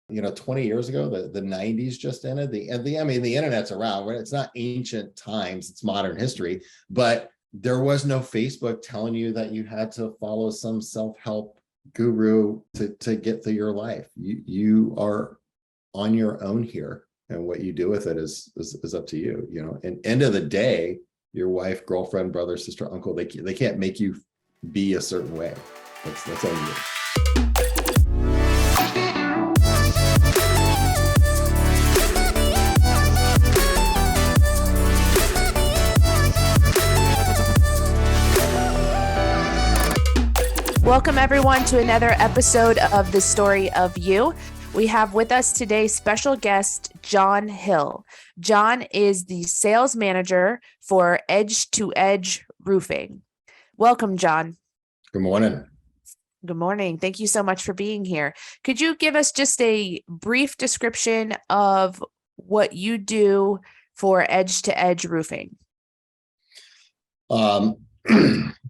20 years ago, the 90s just ended. The internet's around, right? It's not ancient times, it's modern history, but there was no Facebook telling you that you had to follow some self-help guru to get through your life. You are on your own here, and what you do with it is up to you. And end of the day, your wife, girlfriend, brother, sister, uncle, they can't make you be a certain way. That's on you. Welcome everyone to another episode of The Story of You. We have with us today special guest John Hill. John is the sales manager for Edge to Edge Roofing. Welcome, John. Good morning. Good morning. Thank you so much for being here. Could you give us just a brief description of what you do for Edge to Edge Roofing?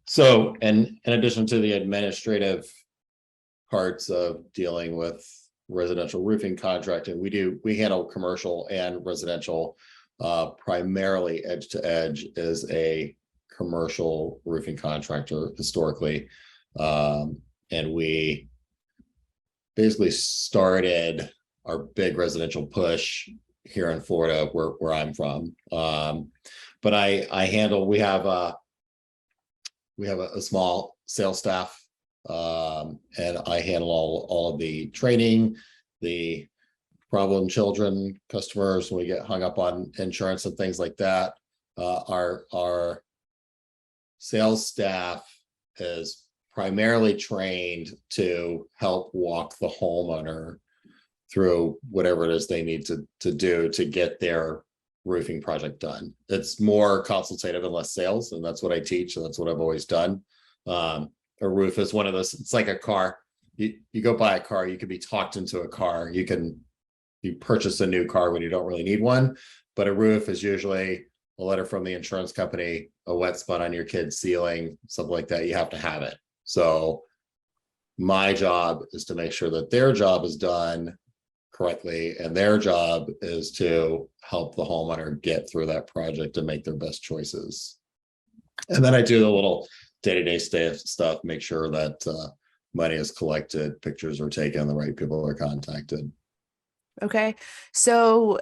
So, in addition to the administrative parts of dealing with residential roofing contracting, we handle commercial and residential. Primarily, Edge to Edge is a commercial roofing contractor historically, and we basically started our big residential push here in Florida, where I'm from. But we have a small sales staff, and I handle all of the training, the problem customers when we get hung up on insurance and things like that. Our sales staff is primarily trained to help walk the homeowner through whatever it is they need to do to get their roofing project done. It's more consultative and less sales, and that's what I teach, and that's what I've always done. A roof is one of those. It's like a car. You go buy a car, you could be talked into a car. You purchase a new car when you don't really need one, but a roof is usually a letter from the insurance company, a wet spot on your kid's ceiling, something like that. You have to have it. So my job is to make sure that their job is done correctly, and their job is to help the homeowner get through that project and make their best choices. And then I do the little day-to-day stuff, make sure that money is collected, pictures are taken, the right people are contacted. Okay, so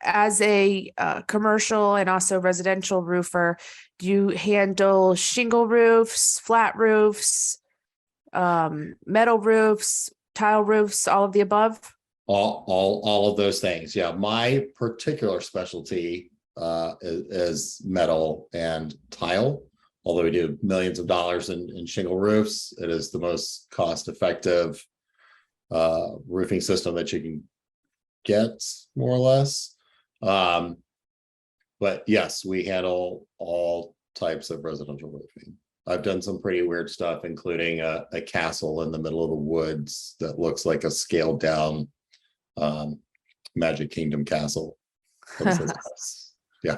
as a commercial and also residential roofer, do you handle shingle roofs, flat roofs, metal roofs, tile roofs, all of the above? All of those things. Yeah. My particular specialty is metal and tile. Although we do millions of dollars in shingle roofs, it is the most cost-effective roofing system that you can get, more or less. But yes, we handle all types of residential roofing. I've done some pretty weird stuff, including a castle in the middle of the woods that looks like a scaled down Magic Kingdom castle. Yeah,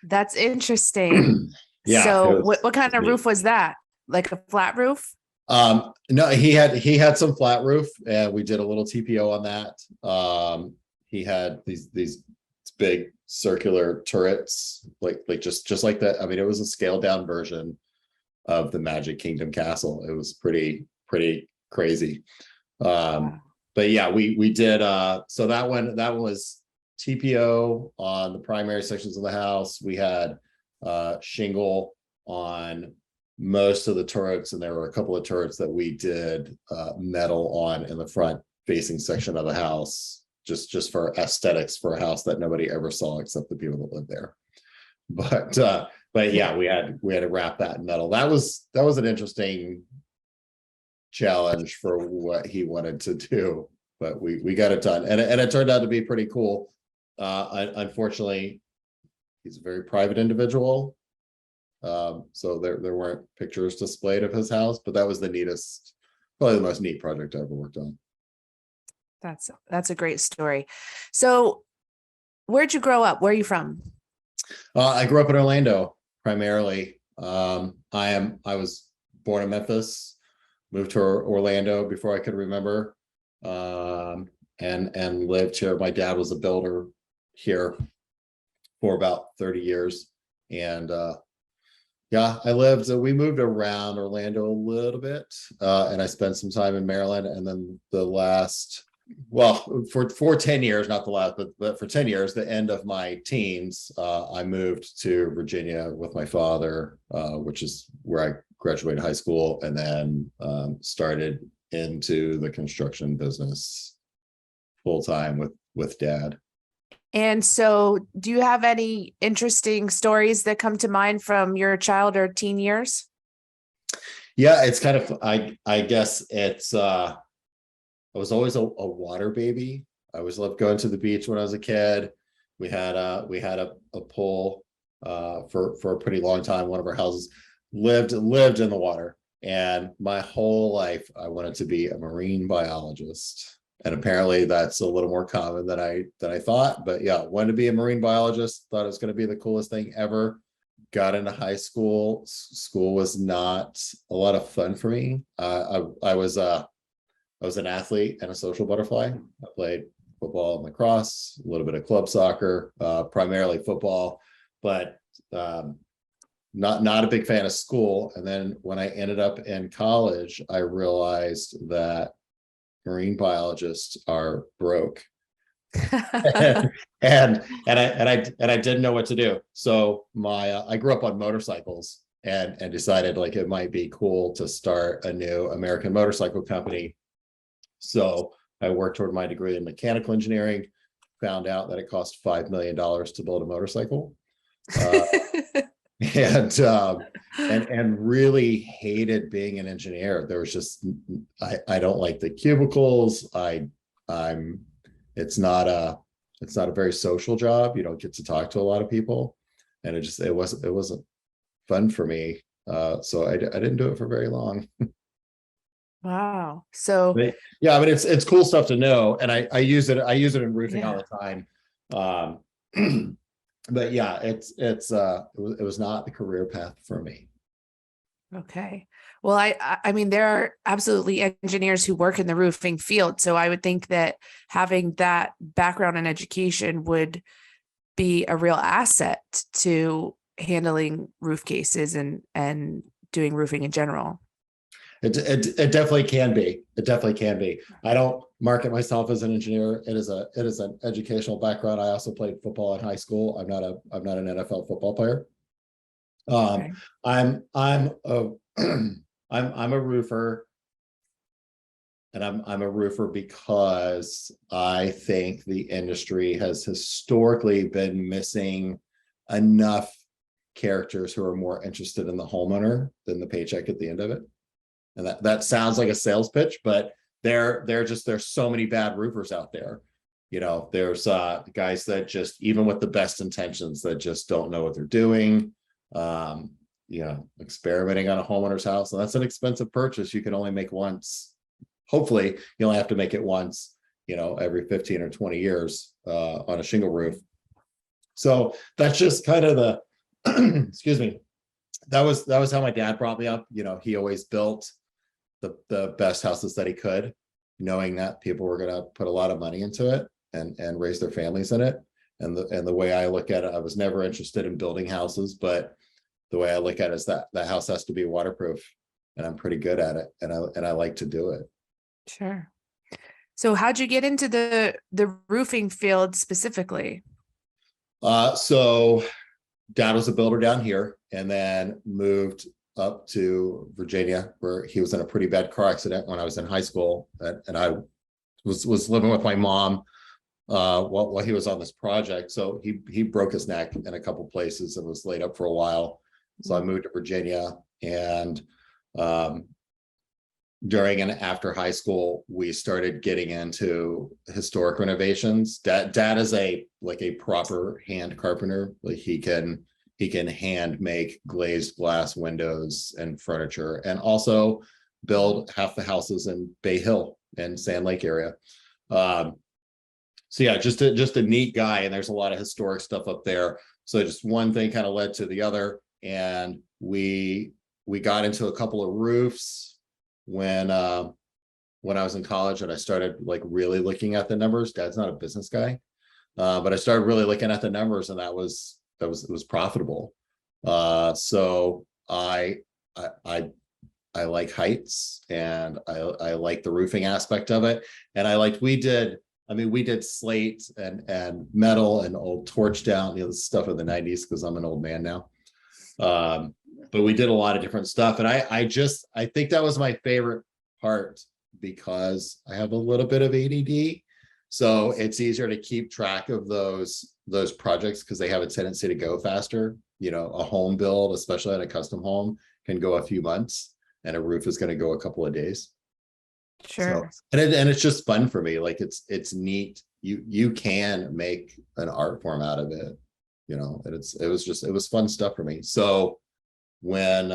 that's interesting. Yeah. So what kind of roof was that? Like a flat roof? No, he had some flat roof, and we did a little TPO on that. He had these big circular turrets, like just like that. I mean, it was a scaled down version of the Magic Kingdom castle. It was pretty crazy. But yeah, we did. So that one was TPO on the primary sections of the house. We had shingle on most of the turrets, and there were a couple of turrets that we did metal on in the front facing section of the house, just for aesthetics, for a house that nobody ever saw except the people that lived there. But yeah, we had to wrap that in metal. That was an interesting challenge for what he wanted to do, but we got it done, and it turned out to be pretty cool. Unfortunately, he's a very private individual, so there weren't pictures displayed of his house, but that was probably the most neat project I ever worked on. That's a great story. So where'd you grow up? Where are you from? I grew up in Orlando primarily. I was born in Memphis, moved to Orlando before I could remember. and lived here. My dad was a builder here for about 30 years. And yeah, we moved around Orlando a little bit, and I spent some time in Maryland. And then for 10 years, not the last, but for 10 years, the end of my teens, I moved to Virginia with my father, which is where I graduated high school, and then started into the construction business full time with dad. And so, do you have any interesting stories that come to mind from your child or teen years? Yeah, it's kind of, I guess it's I was always a water baby. I always loved going to the beach when I was a kid. We had a pool for a pretty long time. One of our houses lived in the water, and my whole life I wanted to be a marine biologist. And apparently that's a little more common than I thought. But yeah, wanted to be a marine biologist, thought it was going to be the coolest thing ever. Got into high school. School was not a lot of fun for me. I was an athlete and a social butterfly. I played football and lacrosse, a little bit of club soccer, primarily football, but not a big fan of school. And then when I ended up in college, I realized that marine biologists are broke. and I didn't know what to do. So I grew up on motorcycles and decided like it might be cool to start a new American motorcycle company. So I worked toward my degree in mechanical engineering, found out that it cost $5 million to build a motorcycle. And really hated being an engineer. There was just I don't like the cubicles. It's not a very social job. You don't get to talk to a lot of people, and it wasn't fun for me. So I didn't do it for very long. Wow. So But, yeah, I mean it's cool stuff to know, and I use it in roofing Yeah. all the time. But yeah, it was not the career path for me. Okay. Well, I mean, there are absolutely engineers who work in the roofing field. So I would think that having that background in education would be a real asset to handling roof cases and doing roofing in general. It definitely can be. It definitely can be. I don't market myself as an engineer. It is an educational background. I also played football in high school. I'm not an NFL football player. Okay. I'm a roofer, and I'm a roofer because I think the industry has historically been missing enough characters who are more interested in the homeowner than the paycheck at the end of it. And that sounds like a sales pitch, but there's so many bad roofers out there. You know, there's guys that just, even with the best intentions, that just don't know what they're doing. Experimenting on a homeowner's house, and that's an expensive purchase. You can only make once. Hopefully you only have to make it once, every 15 or 20 years on a shingle roof. So that's just kind of the excuse me. That was how my dad brought me up. He always built the best houses that he could, knowing that people were going to put a lot of money into it and raise their families in it. And the way I look at it, I was never interested in building houses, but the way I look at it is that house has to be waterproof, and I'm pretty good at it, and I like to do it. Sure. So how'd you get into the roofing field specifically? So dad was a builder down here, and then moved up to Virginia, where he was in a pretty bad car accident when I was in high school, and I was living with my mom while he was on this project. So he broke his neck in a couple places and was laid up for a while. So I moved to Virginia, and during and after high school, we started getting into historic renovations. Dad is a proper hand carpenter. Like he can hand make glazed glass windows and furniture, and also build half the houses in Bay Hill and Sand Lake area. So yeah, just a neat guy, and there's a lot of historic stuff up there. So just one thing kind of led to the other, and we got into a couple of roofs when when I was in college and I started like really looking at the numbers. Dad's not a business guy. But I started really looking at the numbers, and it was profitable. So I like heights, and I like the roofing aspect of it. And we did slate and metal and old torch down, the stuff of the 90s, because I'm an old man now. But we did a lot of different stuff. And I think that was my favorite part, because I have a little bit of ADD. So it's easier to keep track of those projects, because they have a tendency to go faster. A home build, especially on a custom home, can go a few months, and a roof is going to go a couple of days. Sure. So, and it's just fun for me. Like it's neat. You can make an art form out of it, and it was fun stuff for me. So when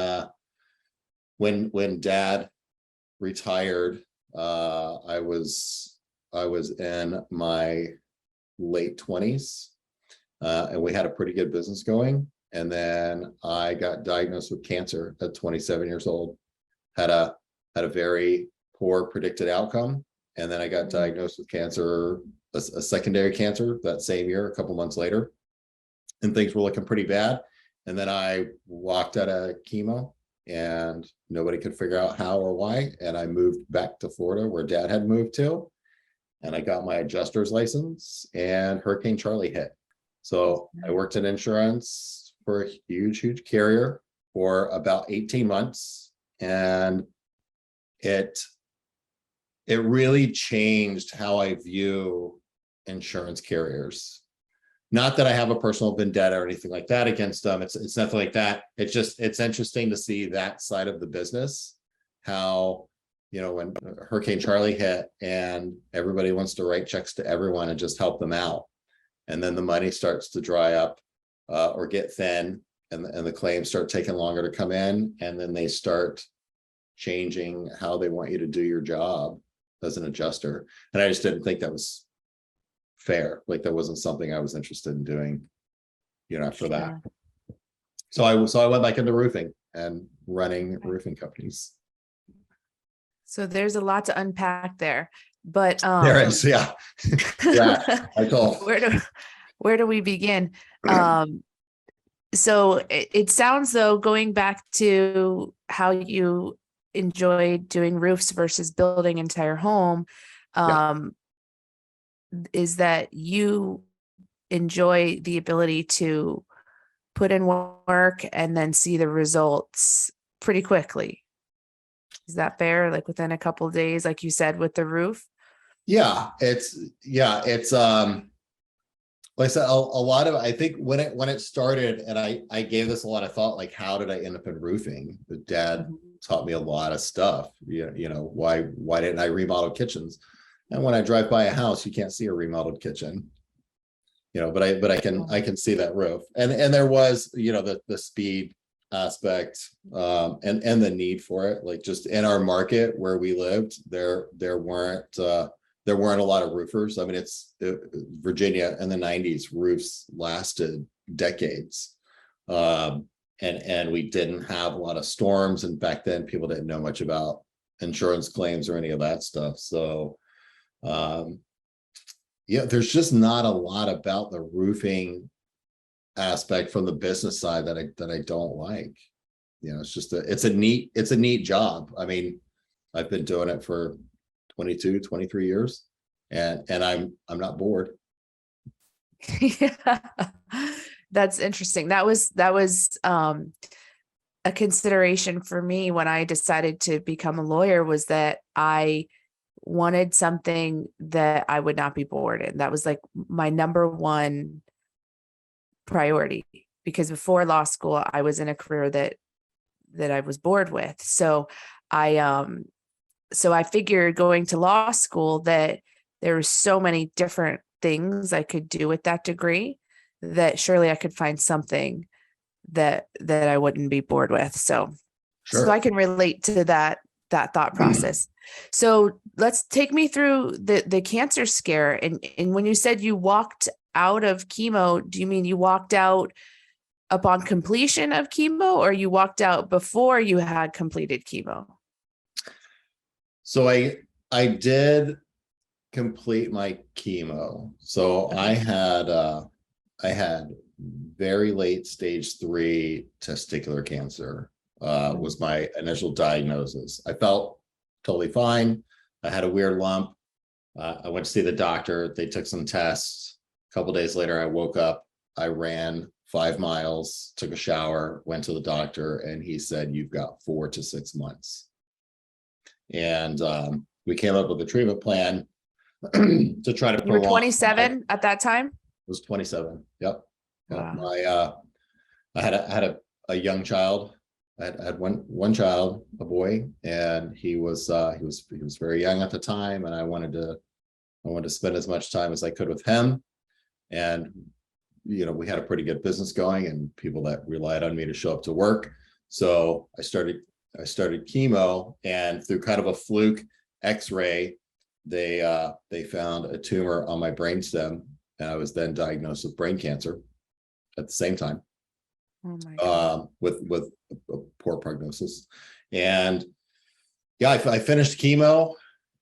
Dad retired, I was in my late 20s, and we had a pretty good business going. And then I got diagnosed with cancer at 27 years old. Had a very poor predicted outcome. And then I got diagnosed with cancer, a secondary cancer, that same year, a couple months later. And things were looking pretty bad. And then I walked out of chemo, and nobody could figure out how or why. And I moved back to Florida, where Dad had moved to. And I got my adjuster's license, and Hurricane Charlie hit. So I worked in insurance for a huge carrier for about 18 months. And it really changed how I view insurance carriers. Not that I have a personal vendetta or anything like that against them. It's nothing like that. It's interesting to see that side of the business, how, when Hurricane Charlie hit and everybody wants to write checks to everyone and just help them out. And then the money starts to dry up, or get thin, and the claims start taking longer to come in. And then they start changing how they want you to do your job as an adjuster. And I just didn't think that was fair. Like, that wasn't something I was interested in doing, after that. So I went back into roofing and running roofing companies. So there's a lot to unpack there, but There is, yeah. Yeah, I told. Where do we begin? So it sounds, though, going back to how you enjoyed doing roofs versus building entire home, is that you enjoy the ability to put in work and then see the results pretty quickly. Is that fair? Like within a couple of days, like you said, with the roof? Yeah, it's like I said, a lot of, I think when it started, and I gave this a lot of thought, like, how did I end up in roofing? But Dad taught me a lot of stuff. Why didn't I remodel kitchens? And when I drive by a house, you can't see a remodeled kitchen. But I can see that roof. And there was, the speed aspect, and the need for it. Like, just in our market where we lived, there weren't a lot of roofers. I mean, Virginia in the 90s, roofs lasted decades. And we didn't have a lot of storms. And back then, people didn't know much about insurance claims or any of that stuff. So, there's just not a lot about the roofing aspect from the business side that I don't like. It's a neat job. I mean, I've been doing it for 22, 23 years, and I'm not bored. Yeah, that's interesting. That was a consideration for me when I decided to become a lawyer, was that I wanted something that I would not be bored in. That was like my number one priority, because before law school, I was in a career that I was bored with. So I figured, going to law school, that there were so many different things I could do with that degree, that surely I could find something that I wouldn't be bored with. So, Sure. So I can relate to that thought process. So let's take me through the cancer scare. And when you said you walked out of chemo, do you mean you walked out upon completion of chemo, or you walked out before you had completed chemo? So I did complete my chemo. So I had very late stage 3 testicular cancer, was my initial diagnosis. I felt totally fine. I had a weird lump. I went to see the doctor. They took some tests. A couple days later, I woke up. I ran 5 miles, took a shower, went to the doctor, and he said, "You've got 4 to 6 months." And we came up with a treatment plan to try to You were prolong. 27 at that time? Was 27. Yep. Yep. Wow. I had a young child. I had one child, a boy, and he was very young at the time, and I wanted to spend as much time as I could with him. And we had a pretty good business going and people that relied on me to show up to work. So I started chemo, and through kind of a fluke X-ray, they found a tumor on my brainstem, and I was then diagnosed with brain cancer at the same time, Oh my God. with a poor prognosis. And yeah, I finished chemo.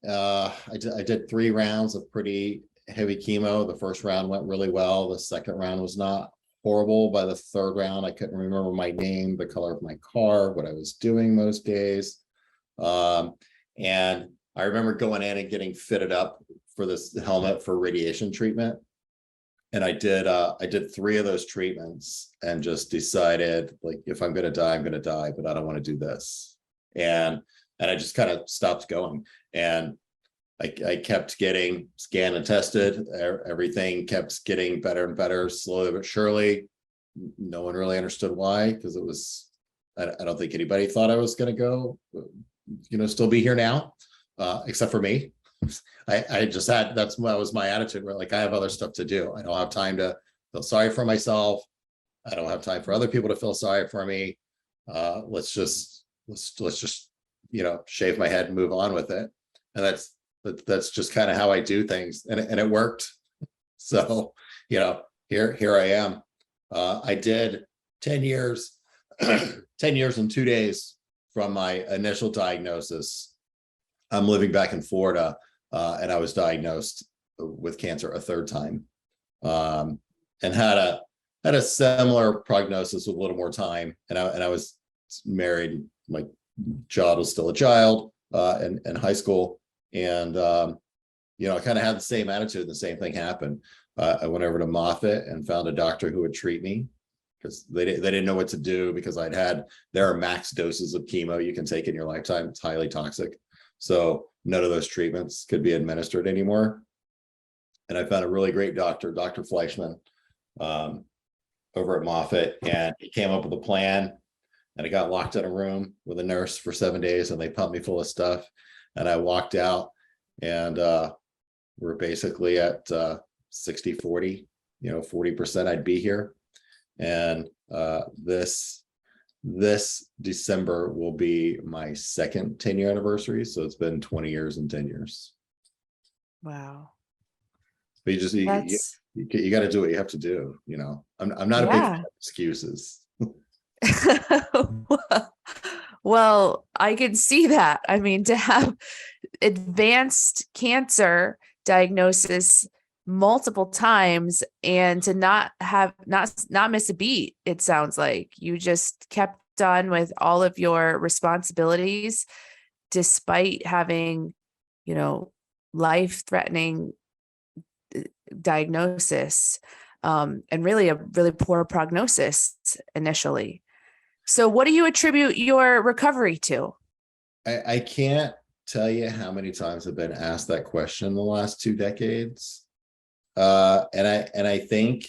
I did 3 rounds of pretty heavy chemo. The first round went really well. The second round was not horrible. By the third round, I couldn't remember my name, the color of my car, what I was doing most days. And I remember going in and getting fitted up for this helmet for radiation treatment. And I did 3 of those treatments and just decided, like, if I'm going to die, I'm going to die, but I don't want to do this. And I just kind of stopped going. And I kept getting scanned and tested. Everything kept getting better and better, slowly but surely. No one really understood why, because I don't think anybody thought I was going to go, still be here now, except for me. I just had, that was my attitude, where like, I have other stuff to do. I don't have time to feel sorry for myself. I don't have time for other people to feel sorry for me. Let's just shave my head and move on with it. And that's just kind of how I do things, and it worked. So here I am. I did 10 years 10 years and 2 days from my initial diagnosis. I'm living back in Florida, and I was diagnosed with cancer a third time, and had a similar prognosis with a little more time. And I was married. My child was still a child in high school. And, I kind of had the same attitude. The same thing happened. I went over to Moffitt and found a doctor who would treat me, because they didn't know what to do, because there are max doses of chemo you can take in your lifetime. It's highly toxic. So none of those treatments could be administered anymore. And I found a really great doctor, Dr. Fleischman, over at Moffitt, and he came up with a plan. And I got locked in a room with a nurse for 7 days, and they pumped me full of stuff. And I walked out, and we're basically at 60-40, 40% I'd be here. And this December will be my second 10-year anniversary. So it's been 20 years and 10 years. Wow. But you got to do what you have to do. I'm not a big fan of excuses. Well, I can see that. I mean, to have advanced cancer diagnosis multiple times and to not miss a beat, it sounds like you just kept on with all of your responsibilities despite having, life-threatening diagnosis, and really a really poor prognosis initially. So what do you attribute your recovery to? I can't tell you how many times I've been asked that question in the last 2 decades. And I think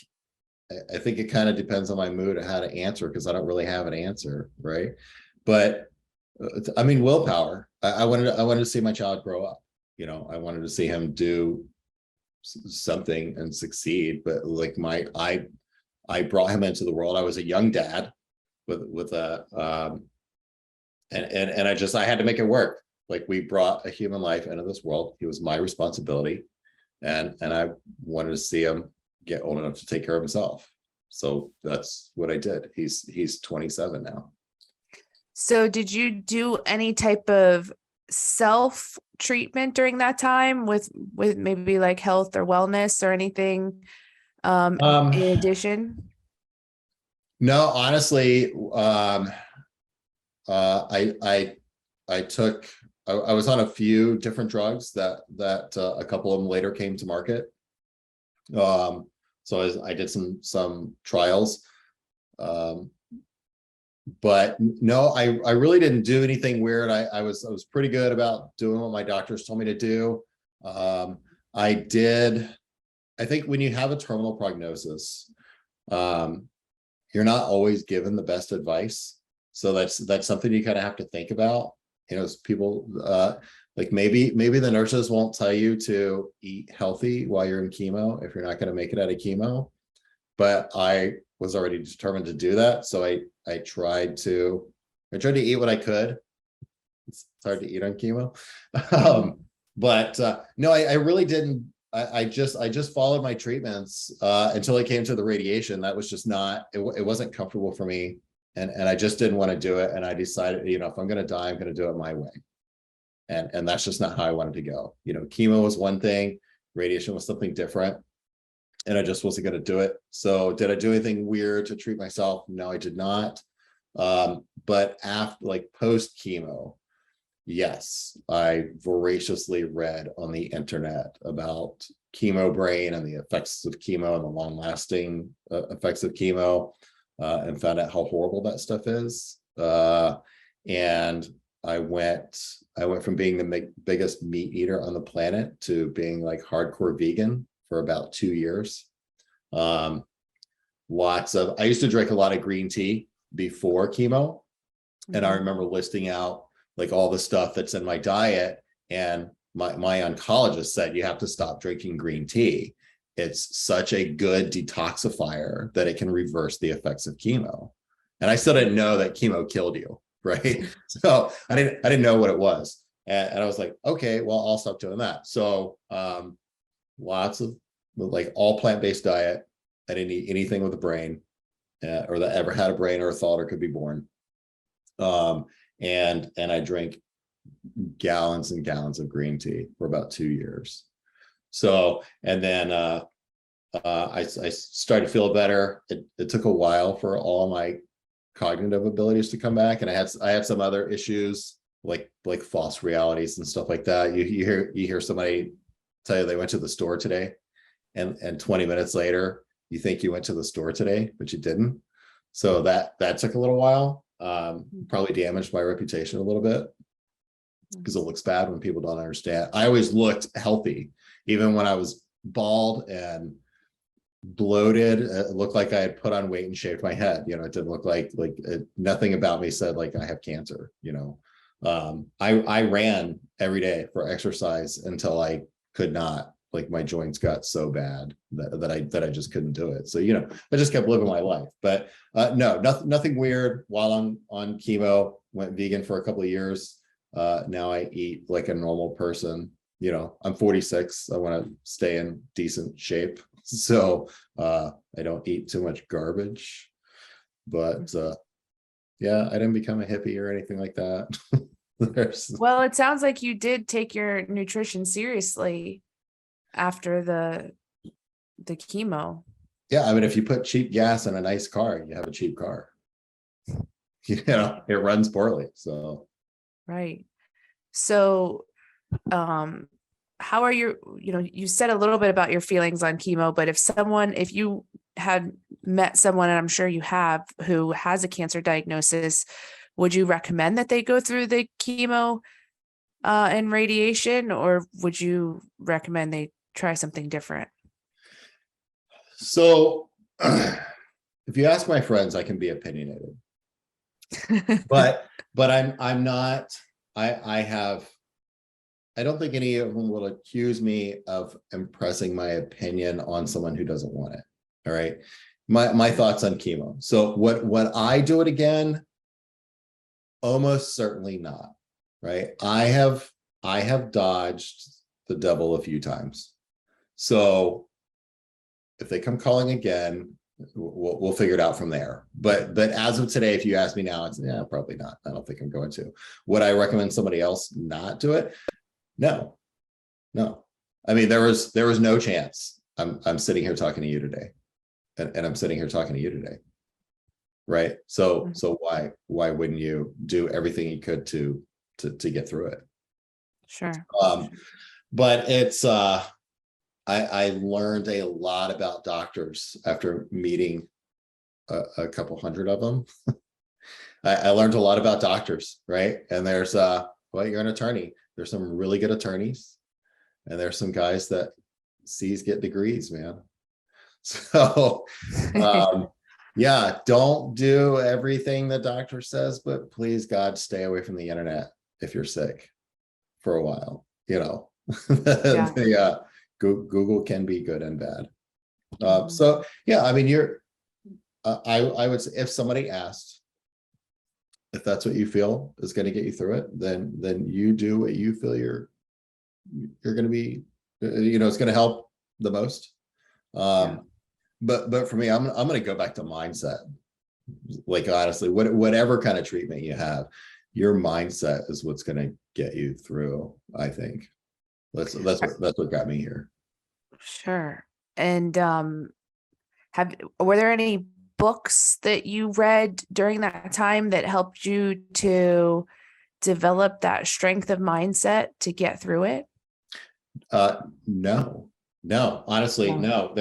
it kind of depends on my mood and how to answer, because I don't really have an answer, right? But I mean, willpower. I wanted to see my child grow up. I wanted to see him do something and succeed. But like I brought him into the world. I was a young dad with a and I had to make it work. Like, we brought a human life into this world. He was my responsibility, and I wanted to see him get old enough to take care of himself. So that's what I did. He's 27 now. So did you do any type of self treatment during that time with maybe like health or wellness or anything Um, in addition? no, honestly, I took, I was on a few different drugs that a couple of them later came to market. So I did some trials. Um, but no, I really didn't do anything weird. I was pretty good about doing what my doctors told me to do. I did, I think when you have a terminal prognosis, um, you're not always given the best advice. So that's something you kind of have to think about. You know, people like maybe the nurses won't tell you to eat healthy while you're in chemo if you're not going to make it out of chemo. But I was already determined to do that. So I tried to eat what I could. It's hard to eat on chemo. But no, I really didn't. I just followed my treatments until I came to the radiation. That was just not, it wasn't comfortable for me. And I just didn't want to do it. And I decided, you know, if I'm going to die, I'm going to do it my way. And that's just not how I wanted to go. You know, chemo was one thing, radiation was something different. And I just wasn't going to do it. So did I do anything weird to treat myself? No, I did not. But after, like, post chemo, yes, I voraciously read on the internet about chemo brain and the effects of chemo and the long lasting effects of chemo, and found out how horrible that stuff is. And I went from being the biggest meat eater on the planet to being like hardcore vegan for about 2 years. I used to drink a lot of green tea before chemo. And I remember listing out like all the stuff that's in my diet. And my oncologist said, you have to stop drinking green tea. It's such a good detoxifier that it can reverse the effects of chemo. And I still didn't know that chemo killed you, right? So I didn't know what it was. And I was like, okay, well, I'll stop doing that. So lots of like all plant-based diet. I didn't eat anything with a brain, or that ever had a brain or a thought or could be born. And I drank gallons and gallons of green tea for about 2 years. So, and then I started to feel better. It took a while for all my cognitive abilities to come back, and I had some other issues like false realities and stuff like that. You hear somebody tell you they went to the store today, and 20 minutes later you think you went to the store today, but you didn't. So that took a little while. Probably damaged my reputation a little bit because it looks bad when people don't understand. I always looked healthy, even when I was bald and bloated. It looked like I had put on weight and shaved my head. You know, it didn't look like nothing about me said like I have cancer. You know, I ran every day for exercise until I could not. Like my joints got so bad that I just couldn't do it. So, you know, I just kept living my life. But no, nothing weird while I'm on chemo. Went vegan for a couple of years. Now I eat like a normal person. You know, I'm 46. I want to stay in decent shape. So I don't eat too much garbage. But yeah, I didn't become a hippie or anything like that. Well, it sounds like you did take your nutrition seriously after the chemo. Yeah, I mean, if you put cheap gas in a nice car, you have a cheap car. You know, it runs poorly. So Right. So how are you know, you said a little bit about your feelings on chemo, but if you had met someone, and I'm sure you have, who has a cancer diagnosis, would you recommend that they go through the chemo and radiation, or would you recommend they try something different? So if you ask my friends, I can be opinionated, but I'm not. I don't think any of them will accuse me of impressing my opinion on someone who doesn't want it. All right. My thoughts on chemo. So would I do it again? Almost certainly not. Right. I have dodged the devil a few times. So if they come calling again, we'll figure it out from there. But as of today, if you ask me now, it's yeah, probably not. I don't think I'm going to. Would I recommend somebody else not do it? No, no. I mean, there was no chance. I'm sitting here talking to you today, and I'm sitting here talking to you today, right? So why wouldn't you do everything you could to get through it? Sure. But it's I learned a lot about doctors after meeting a couple hundred of them. I learned a lot about doctors, right? And there's well, you're an attorney. There's some really good attorneys, and there's some guys that C's get degrees, man. So yeah, don't do everything the doctor says, but please God, stay away from the internet if you're sick for a while, you know. Yeah. Google can be good and bad. So yeah, I mean, you're I would say if somebody asked if that's what you feel is going to get you through it, then you do what you feel you're going to be, you know, it's going to help the most. But for me, I'm going to go back to mindset. Like, honestly, whatever kind of treatment you have, your mindset is what's going to get you through, I think. That's what got me here. Sure. And were there any books that you read during that time that helped you to develop that strength of mindset to get through it? No, honestly, no.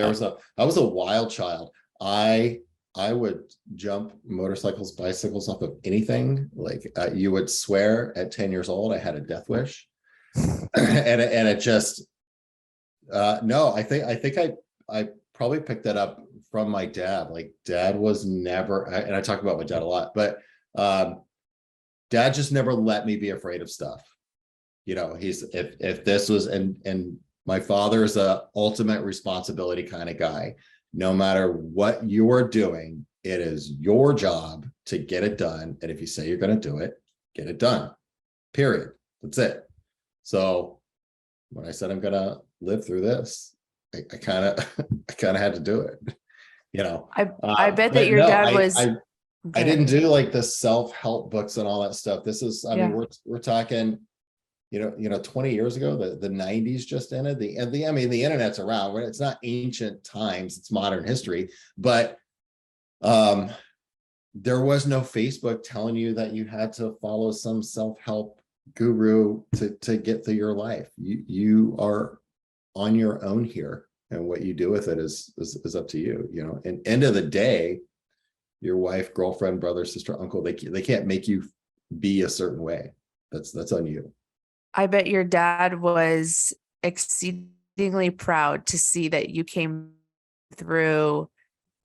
I was a wild child. I would jump motorcycles, bicycles off of anything. Like you would swear at 10 years old I had a death wish. and it just no, I think I probably picked that up from my dad. Like, dad was never, and I talk about my dad a lot, but dad just never let me be afraid of stuff. You know, he's if this was, and my father is a ultimate responsibility kind of guy. No matter what you're doing, it is your job to get it done. And if you say you're going to do it, get it done. Period. That's it. So when I said I'm going to live through this, I kind of had to do it. You know, I bet that your dad was. I didn't do like the self-help books and all that stuff. This is, I mean, we're talking, you know, 20 years ago, the 90s just ended. I mean, the internet's around. It's not ancient times, it's modern history, but there was no Facebook telling you that you had to follow some self-help guru to get through your life. You are on your own here, and what you do with it is up to you. You know, and end of the day, your wife, girlfriend, brother, sister, uncle, they can't make you be a certain way. That's on you. I bet your dad was exceedingly proud to see that you came through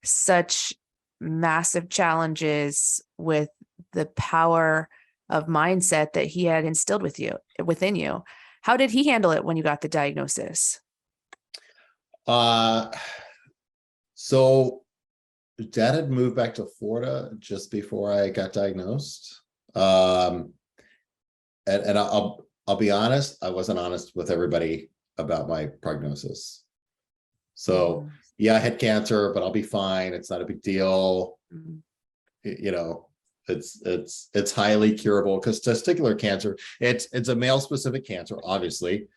such massive challenges with the power of mindset that he had instilled within you. How did he handle it when you got the diagnosis? So dad had moved back to Florida just before I got diagnosed. And I'll be honest, I wasn't honest with everybody about my prognosis. So yeah, I had cancer, but I'll be fine. It's not a big deal. You know, it's highly curable, because testicular cancer, it's a male specific cancer, obviously.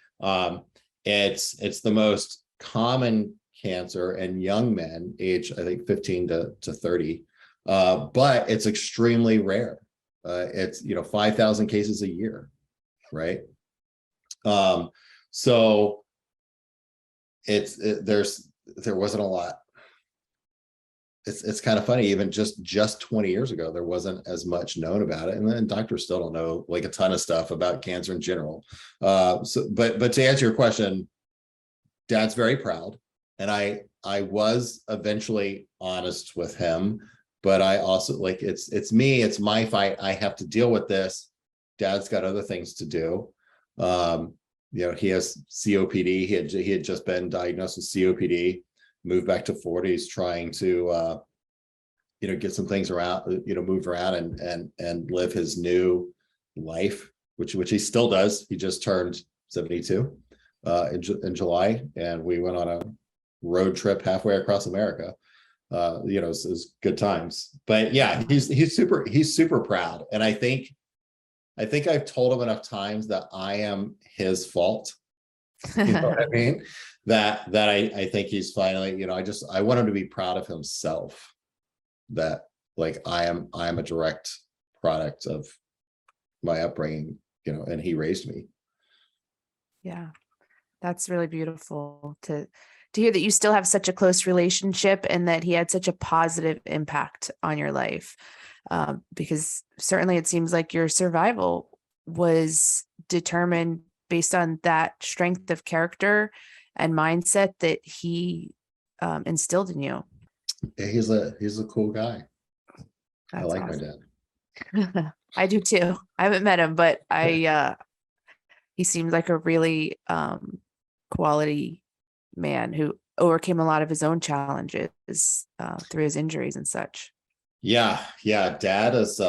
It's the most common cancer in young men, age I think 15 to 30, but it's extremely rare. It's 5,000 cases a year, right? So there wasn't a lot. It's kind of funny, even just 20 years ago, there wasn't as much known about it. And then doctors still don't know like a ton of stuff about cancer in general. But to answer your question, dad's very proud. And I was eventually honest with him, but I also like, it's me, it's my fight. I have to deal with this. Dad's got other things to do. He has COPD. He had just been diagnosed with COPD, moved back to Florida. He's trying to, get some things around, move around and live his new life, which he still does. He just turned 72 in July, and we went on a road trip halfway across America. It's good times. But yeah, he's super proud. And I think I've told him enough times that I am his fault. You know what I mean? That I think he's finally, I want him to be proud of himself, that like I am a direct product of my upbringing, and he raised me. Yeah, that's really beautiful to hear that you still have such a close relationship and that he had such a positive impact on your life. Because certainly it seems like your survival was determined based on that strength of character and mindset that he instilled in you. Yeah, he's a cool guy. I That's like my awesome. dad. I do too. I haven't met him, but he seems like a really quality man who overcame a lot of his own challenges through his injuries and such. Yeah, dad is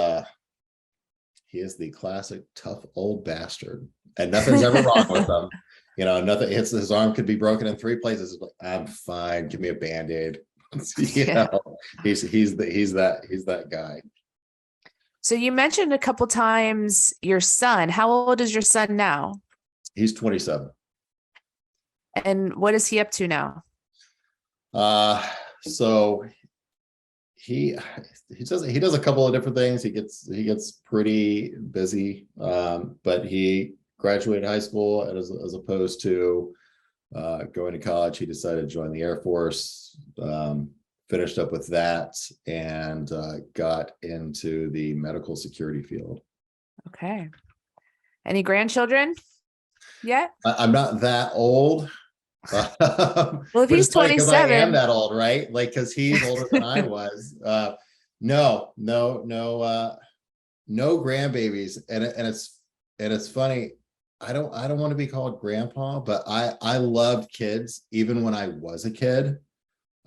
he is the classic tough old bastard, and nothing's ever wrong with him. Nothing. His arm could be broken in 3 places. Like, I'm fine. Give me a band-aid. Yeah. He's that guy. So you mentioned a couple times your son. How old is your son now? He's 27. And what is he up to now? So he does a couple of different things. He gets pretty busy. But he graduated high school, and as opposed to going to college, he decided to join the Air Force. Finished up with that, and got into the medical security field. Okay. Any grandchildren yet? I'm not that old. Well, if Which he's is funny because I am 27. that old, right? Like, because he's older than I was. No grandbabies, and it's funny. I don't want to be called grandpa, but I loved kids even when I was a kid.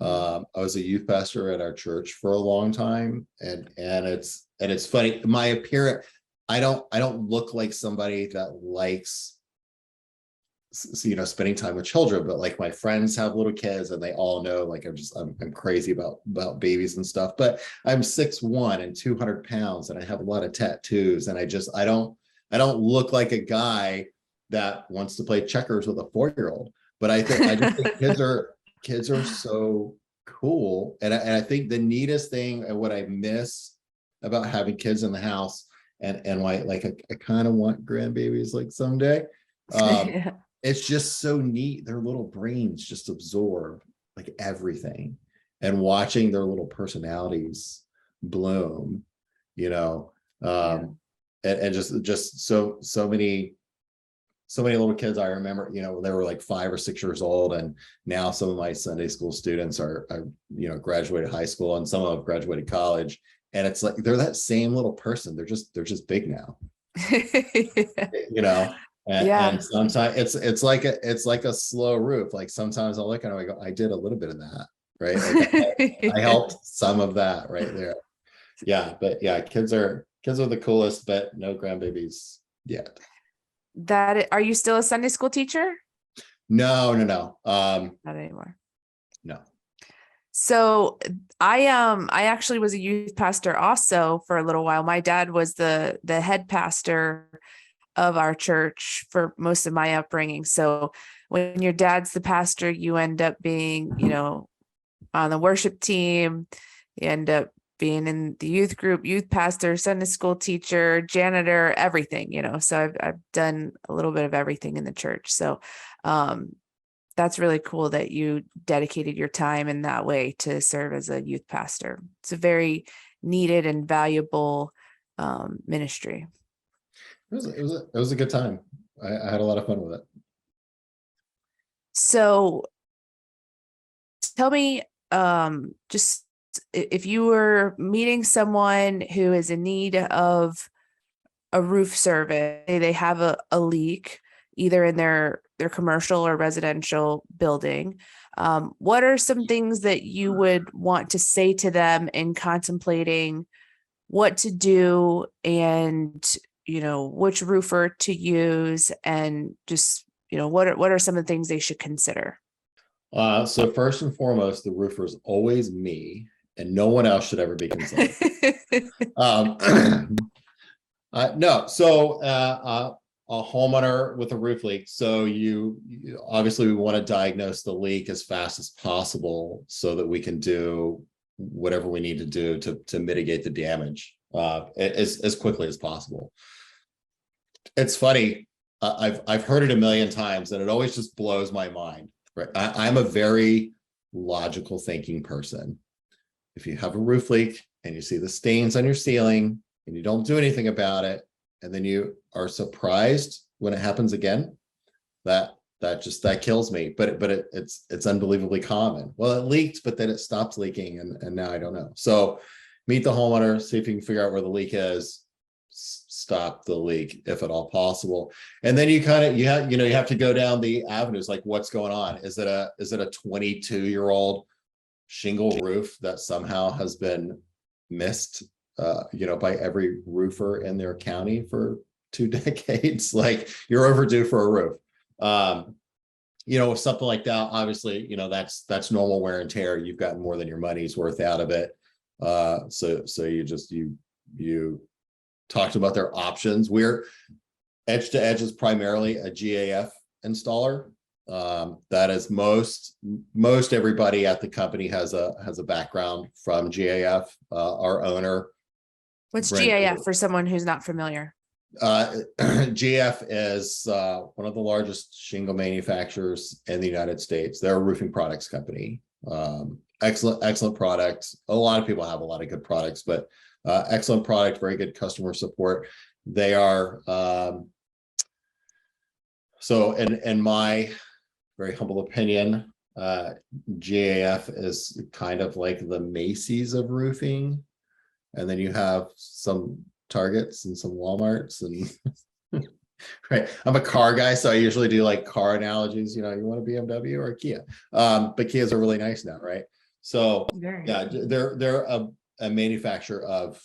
I was a youth pastor at our church for a long time, and it's funny. My appearance, I don't look like somebody that likes spending time with children, but like my friends have little kids and they all know, like, I'm crazy about babies and stuff. But I'm 6'1" and 200 pounds, and I have a lot of tattoos, and I don't look like a guy that wants to play checkers with a 4-year-old. But I just think kids are so cool, and I think the neatest thing, and what I miss about having kids in the house, and why, like, I kind of want grandbabies like someday. Yeah. It's just so neat. Their little brains just absorb like everything, and watching their little personalities bloom, and just so many little kids. I remember, when they were like 5 or 6 years old, and now some of my Sunday school students are graduated high school, and some of them have graduated college, and it's like they're that same little person. They're just big now, Yeah. And sometimes it's like a slow roof. Like, sometimes I'll look at it and I go, I did a little bit of that, right? Like, I helped some of that right there. Yeah, but yeah, kids are the coolest, but no grandbabies yet. Are you still a Sunday school teacher? No. Not anymore. No. So I actually was a youth pastor also for a little while. My dad was the head pastor of our church for most of my upbringing. So when your dad's the pastor, you end up being, on the worship team. You end up being in the youth group, youth pastor, Sunday school teacher, janitor, everything, so I've done a little bit of everything in the church. So that's really cool that you dedicated your time in that way to serve as a youth pastor. It's a very needed and valuable ministry. It was a good time. I had a lot of fun with it. So tell me, just if you were meeting someone who is in need of a roof service, they have a leak either in their commercial or residential building, what are some things that you would want to say to them in contemplating what to do, and which roofer to use, and just what are some of the things they should consider? So first and foremost, the roofer is always me, and no one else should ever be considered. Um, no, so a homeowner with a roof leak. So obviously we want to diagnose the leak as fast as possible so that we can do whatever we need to do to mitigate the damage as quickly as possible. It's funny. I've heard it a million times, and it always just blows my mind. Right, I'm a very logical thinking person. If you have a roof leak and you see the stains on your ceiling and you don't do anything about it, and then you are surprised when it happens again, that kills me. But it's unbelievably common. Well, it leaked, but then it stopped leaking, and now I don't know. So meet the homeowner, see if you can figure out where the leak is, stop the leak if at all possible. And then you have to go down the avenues, like what's going on. Is it a 22-year-old shingle roof that somehow has been missed by every roofer in their county for 2 decades? Like, you're overdue for a roof. Something like that, obviously, that's normal wear and tear. You've gotten more than your money's worth out of it. So you talked about their options. We're Edge to Edge is primarily a GAF installer. That is most everybody at the company has a background from GAF. Our owner. What's GAF for someone who's not familiar? GAF is one of the largest shingle manufacturers in the United States. They're a roofing products company. Excellent product. A lot of people have a lot of good products, but excellent product, very good customer support. They are so in my very humble opinion, GAF is kind of like the Macy's of roofing, and then you have some Targets and some Walmarts and right. I'm a car guy, so I usually do like car analogies. You want a BMW or a Kia, but Kias are really nice now, right? So yeah, they're a manufacturer of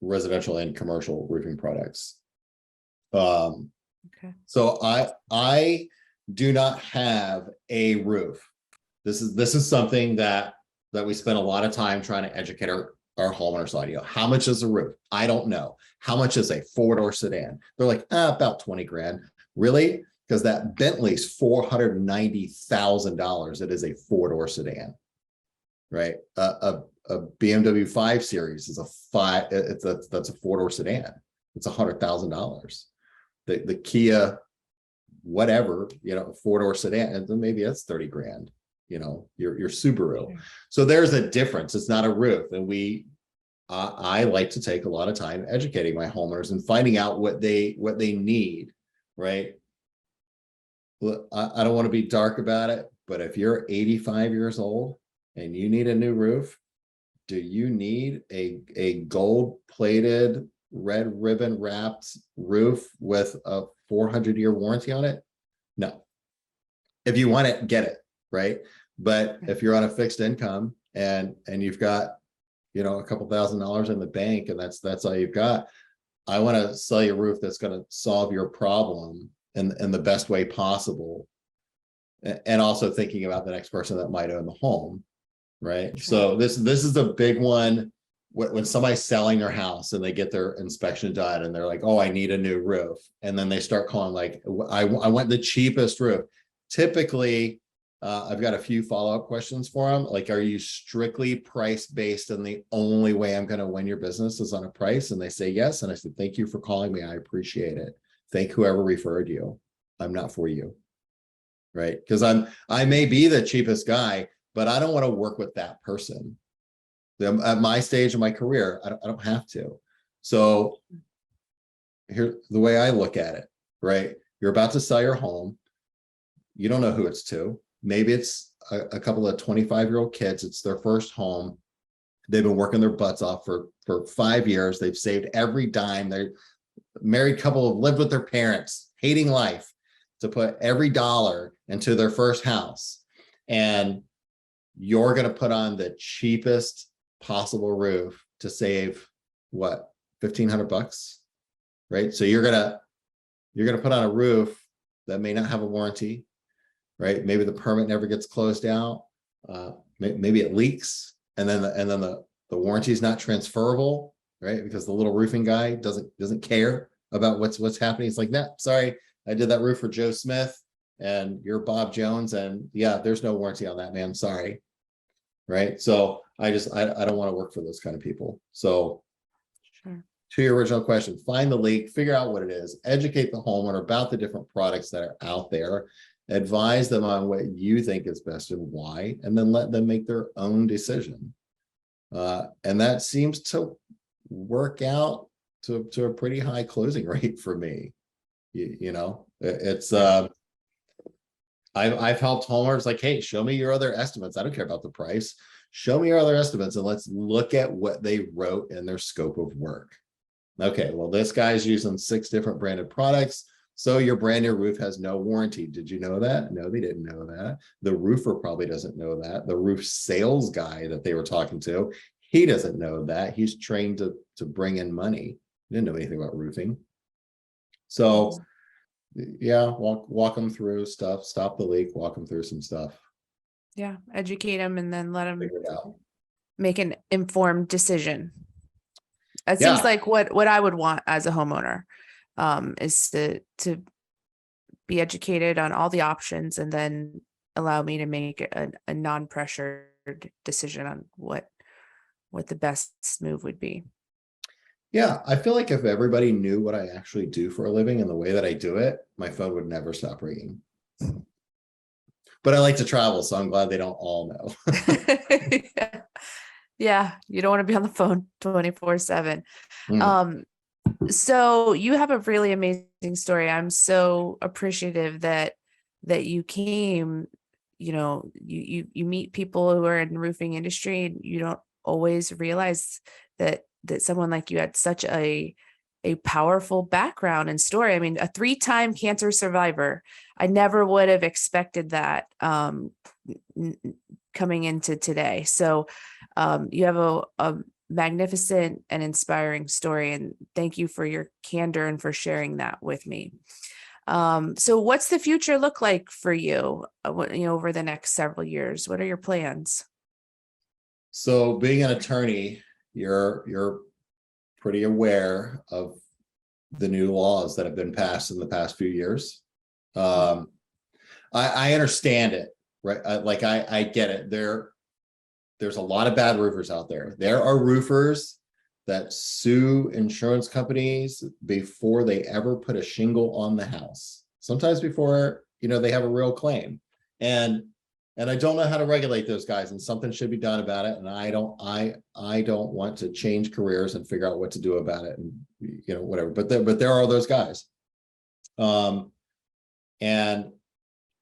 residential and commercial roofing products. Okay. So I do not have a roof. This is something that we spend a lot of time trying to educate our homeowners on. How much is a roof? I don't know. How much is a 4-door sedan? They're like, about 20 grand. Really? Because that Bentley's $490,000. It is a 4-door sedan, right? A BMW 5 Series is that's a 4-door sedan. It's $100,000. The Kia, whatever, 4-door sedan, and then maybe that's 30 grand. Your Subaru. So there's a difference. It's not a roof. And I like to take a lot of time educating my homeowners and finding out what they need, right? I don't want to be dark about it, but if you're 85 years old and you need a new roof, do you need a gold-plated, red ribbon wrapped roof with a 400-year warranty on it? No. If you want it, get it. Right. But if you're on a fixed income and you've got, a couple $1,000s in the bank, and that's all you've got, I want to sell you a roof that's going to solve your problem in the best way possible. And also thinking about the next person that might own the home. Right. So this is a big one. When somebody's selling their house and they get their inspection done and they're like, oh, I need a new roof. And then they start calling like, I want the cheapest roof. Typically, I've got a few follow-up questions for them. Like, are you strictly price-based and the only way I'm going to win your business is on a price? And they say yes. And I said, thank you for calling me. I appreciate it. Thank whoever referred you. I'm not for you. Right. Because I may be the cheapest guy, but I don't want to work with that person. At my stage of my career, I don't have to. So here, the way I look at it, right? You're about to sell your home. You don't know who it's to. Maybe it's a couple of 25-year-old kids. It's their first home. They've been working their butts off for 5 years. They've saved every dime. They're a married couple have lived with their parents, hating life, to put every dollar into their first house. And you're going to put on the cheapest possible roof to save what, $1,500, right? So you're gonna put on a roof that may not have a warranty. right? Maybe the permit never gets closed out. Maybe it leaks, and then the warranty is not transferable, right? Because the little roofing guy doesn't care about what's happening. It's like, nah, sorry, I did that roof for Joe Smith, and you're Bob Jones, and yeah, there's no warranty on that, man. Sorry, right? So I don't want to work for those kind of people. So Sure. to your original question, find the leak, figure out what it is, educate the homeowner about the different products that are out there, advise them on what you think is best and why, and then let them make their own decision. And that seems to work out to a pretty high closing rate for me. You know, it's I've helped homeowners like, hey, show me your other estimates. I don't care about the price. Show me your other estimates and let's look at what they wrote in their scope of work. Okay, well, this guy's using 6 different branded products. So your brand new roof has no warranty. Did you know that? No, they didn't know that. The roofer probably doesn't know that. The roof sales guy that they were talking to, he doesn't know that. He's trained to bring in money. He didn't know anything about roofing. So yeah, walk them through stuff, stop the leak, walk them through some stuff, Yeah, educate them and then let them figure it out. make an informed decision. It Yeah. seems like what I would want as a homeowner, is to be educated on all the options and then allow me to make a non-pressured decision on what the best move would be. Yeah, I feel like if everybody knew what I actually do for a living and the way that I do it, my phone would never stop ringing. But I like to travel, so I'm glad they don't all know. Yeah, you don't want to be on the phone 24/7. Mm. So you have a really amazing story. I'm so appreciative that you came. You know, you meet people who are in the roofing industry, and you don't always realize that someone like you had such a powerful background and story. I mean, a 3-time cancer survivor. I never would have expected that coming into today. So you have a magnificent and inspiring story, and thank you for your candor and for sharing that with me. So what's the future look like for you, over the next several years? What are your plans? So being an attorney, you're pretty aware of the new laws that have been passed in the past few years. I understand it, right? I get it. There's a lot of bad roofers out there. There are roofers that sue insurance companies before they ever put a shingle on the house. Sometimes before, they have a real claim. And I don't know how to regulate those guys, and something should be done about it. And I don't want to change careers and figure out what to do about it, and whatever. But there are those guys. And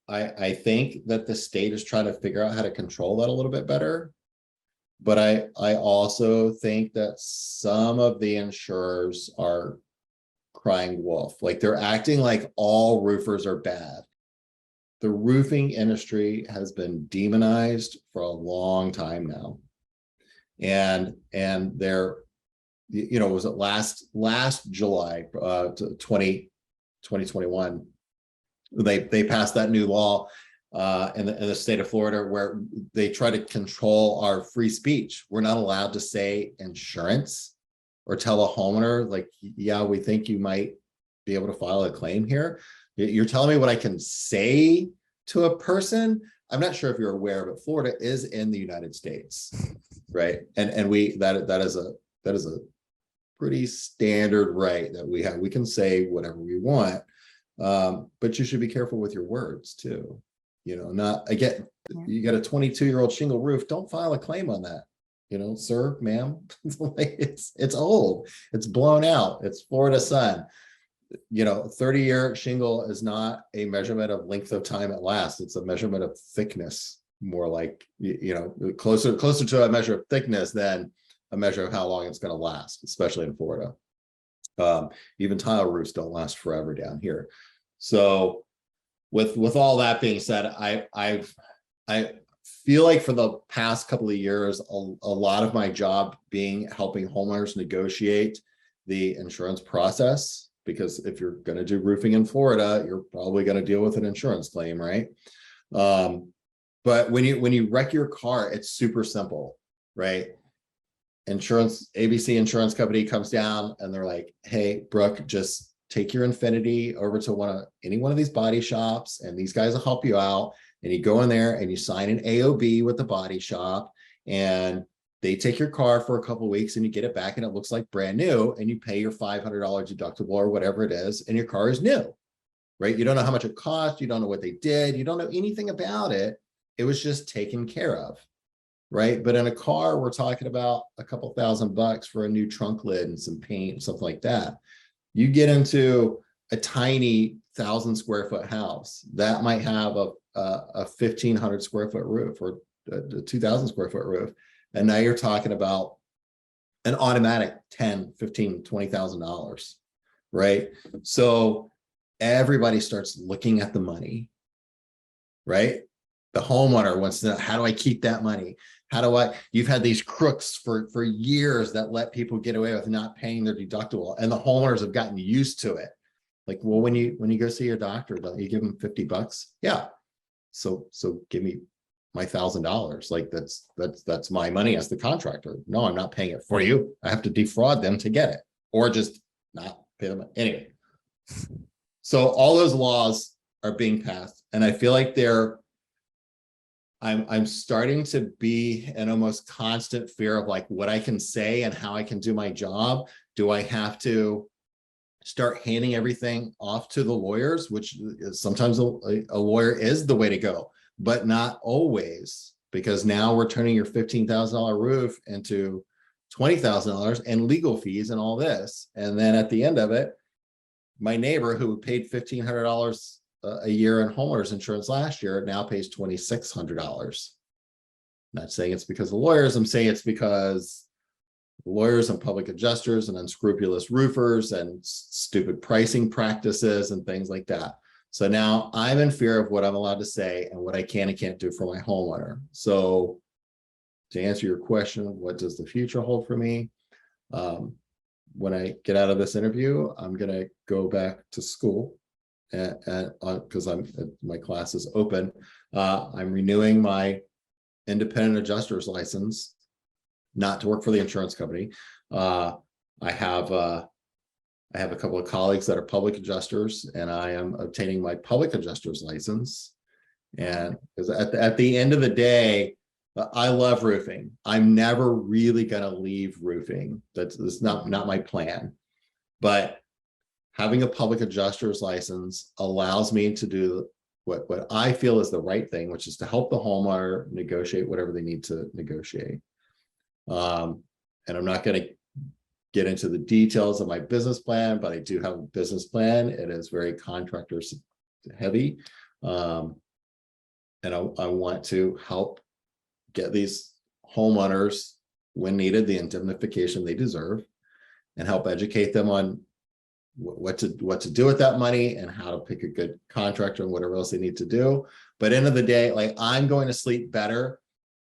I think that the state is trying to figure out how to control that a little bit better. But I also think that some of the insurers are crying wolf. Like, they're acting like all roofers are bad. The roofing industry has been demonized for a long time now. And they're, was it last July, 2021, they passed that new law in the state of Florida, where they try to control our free speech. We're not allowed to say insurance or tell a homeowner, like, yeah, we think you might be able to file a claim here. You're telling me what I can say to a person? I'm not sure if you're aware, but Florida is in the United States, right? And that is a pretty standard right that we have. We can say whatever we want, but you should be careful with your words too. Not, again, you got a 22-year-old shingle roof, don't file a claim on that. Sir, ma'am, it's old, it's blown out, it's Florida sun. 30-year shingle is not a measurement of length of time it lasts. It's a measurement of thickness, more like, closer to a measure of thickness than a measure of how long it's going to last, especially in Florida. Even tile roofs don't last forever down here. So with all that being said, I feel like for the past couple of years, a lot of my job being helping homeowners negotiate the insurance process, because if you're going to do roofing in Florida, you're probably going to deal with an insurance claim, right? But when you wreck your car, it's super simple, right? ABC insurance company comes down and they're like, hey, Brooke, just take your Infinity over to any one of these body shops, and these guys will help you out. And you go in there and you sign an AOB with the body shop, and they take your car for a couple of weeks and you get it back and it looks like brand new, and you pay your $500 deductible or whatever it is, and your car is new, right? You don't know how much it cost. You don't know what they did. You don't know anything about it. It was just taken care of, right? But in a car, we're talking about a couple $1,000 for a new trunk lid and some paint and something like that. You get into a tiny 1,000 square foot house that might have a 1,500 square foot roof, or a 2,000 square foot roof. And now you're talking about an automatic $10,000, $15,000, $20,000, right? So everybody starts looking at the money, right? The homeowner wants to know, how do I keep that money? You've had these crooks for years that let people get away with not paying their deductible, and the homeowners have gotten used to it. Like, well, when you go see your doctor, don't you give them $50? Yeah. So give me my $1,000. Like that's my money as the contractor. No, I'm not paying it for you. I have to defraud them to get it, or just not pay them. Anyway. So all those laws are being passed, and I feel like I'm starting to be in almost constant fear of like what I can say and how I can do my job. Do I have to start handing everything off to the lawyers, which is sometimes a lawyer is the way to go, but not always, because now we're turning your $15,000 roof into $20,000 and legal fees and all this. And then at the end of it, my neighbor who paid $1,500 a year in homeowners insurance last year now pays $2,600. Not saying it's because of lawyers. I'm saying it's because lawyers and public adjusters and unscrupulous roofers and stupid pricing practices and things like that. So now I'm in fear of what I'm allowed to say and what I can and can't do for my homeowner. So to answer your question, what does the future hold for me? When I get out of this interview, I'm going to go back to school, and because my class is open. I'm renewing my independent adjuster's license, not to work for the insurance company. I have a couple of colleagues that are public adjusters, and I am obtaining my public adjuster's license. And because at the end of the day, I love roofing. I'm never really going to leave roofing. That's not my plan. But having a public adjuster's license allows me to do what I feel is the right thing, which is to help the homeowner negotiate whatever they need to negotiate. And I'm not going to get into the details of my business plan, but I do have a business plan. It is very contractor heavy. And I want to help get these homeowners, when needed, the indemnification they deserve, and help educate them on what to do with that money and how to pick a good contractor and whatever else they need to do. But end of the day, like, I'm going to sleep better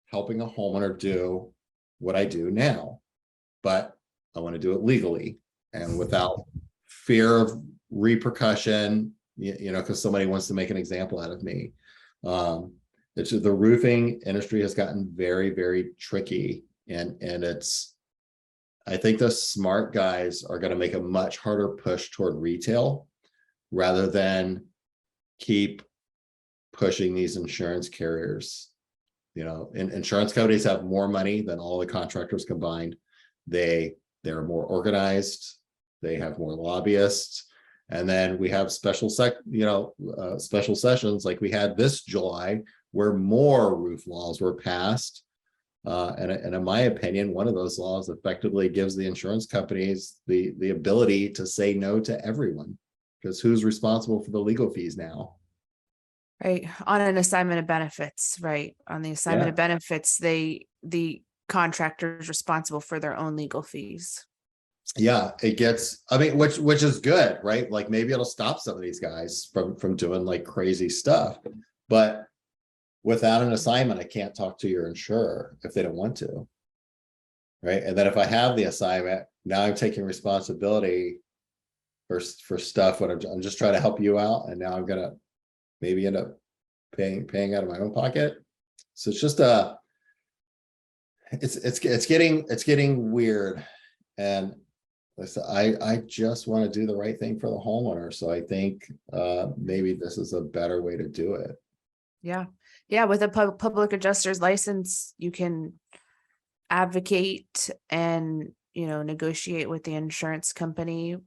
helping a homeowner do what I do now, but I want to do it legally and without fear of repercussion, you know, because somebody wants to make an example out of me. It's just, the roofing industry has gotten very, very tricky, and I think the smart guys are going to make a much harder push toward retail rather than keep pushing these insurance carriers. You know, and insurance companies have more money than all the contractors combined. They're more organized. They have more lobbyists. And then we have special sessions like we had this July, where more roof laws were passed. And in my opinion, one of those laws effectively gives the insurance companies the ability to say no to everyone, because who's responsible for the legal fees now? Right. On an assignment of benefits, right? On the assignment of benefits, the contractor is responsible for their own legal fees. Yeah, it gets, I mean, which is good, right? Like, maybe it'll stop some of these guys from doing like crazy stuff. But without an assignment, I can't talk to your insurer if they don't want to. Right. And then if I have the assignment, now I'm taking responsibility for stuff when I'm just trying to help you out. And now I'm gonna maybe end up paying out of my own pocket. So it's just it's getting weird. And I just want to do the right thing for the homeowner. So I think maybe this is a better way to do it. Yeah. Yeah. With a public adjuster's license, you can advocate and, negotiate with the insurance company,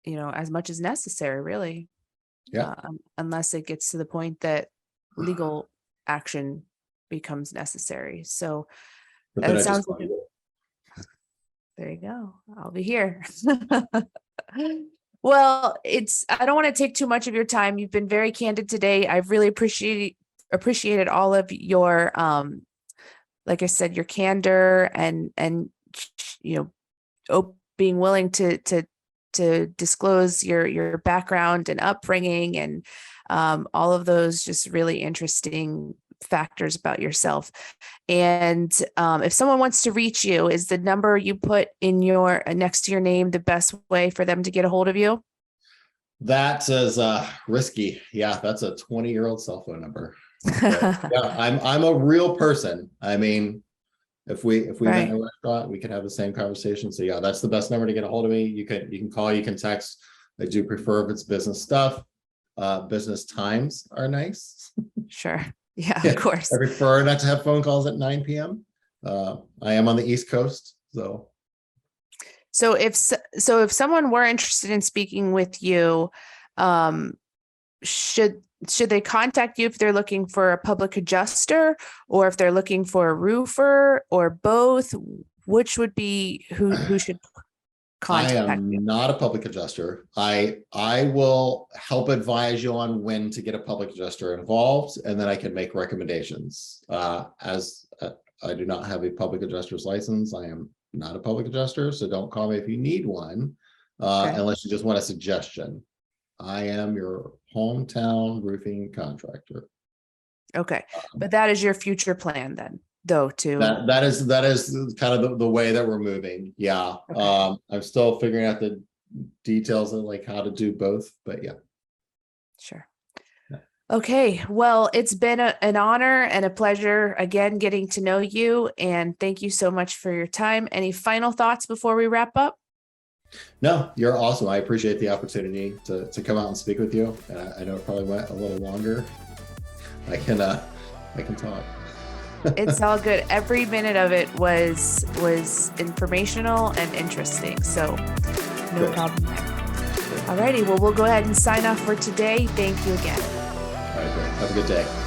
as much as necessary, really. Yeah. Unless it gets to the point that legal action becomes necessary. So But then it I just sounds like there you go. I'll be here. Well, I don't want to take too much of your time. You've been very candid today. I've really appreciated all of your, like I said, your candor and, being willing to disclose your background and upbringing and, all of those just really interesting factors about yourself. And if someone wants to reach you, is the number you put in your next to your name the best way for them to get a hold of you? That is risky. Yeah, that's a 20-year-old cell phone number. But, yeah, I'm a real person. I mean, if we met in a restaurant, we could have the same conversation. So yeah, that's the best number to get a hold of me. You can call, you can text. I do prefer if it's business stuff. Business times are nice. Sure. Yeah, of course. I prefer not to have phone calls at 9 p.m. I am on the East Coast, so. So if someone were interested in speaking with you, should they contact you if they're looking for a public adjuster, or if they're looking for a roofer, or both? Which would be who should contact you? I am not a public adjuster. I will help advise you on when to get a public adjuster involved, and then I can make recommendations. As I do not have a public adjuster's license, I am not a public adjuster, so don't call me if you need one, unless you just want a suggestion. I am your hometown roofing contractor. Okay, but that is your future plan then, though, too. That is kind of the way that we're moving. Yeah. Okay. I'm still figuring out the details of like how to do both, but yeah. Sure. Okay, well, it's been an honor and a pleasure again getting to know you, and thank you so much for your time. Any final thoughts before we wrap up? No, you're awesome. I appreciate the opportunity to come out and speak with you. And I know it probably went a little longer. I can talk. It's all good. Every minute of it was informational and interesting. So no Good. problem there. All righty. Well, we'll go ahead and sign off for today. Thank you again. All right, great. Have a good day.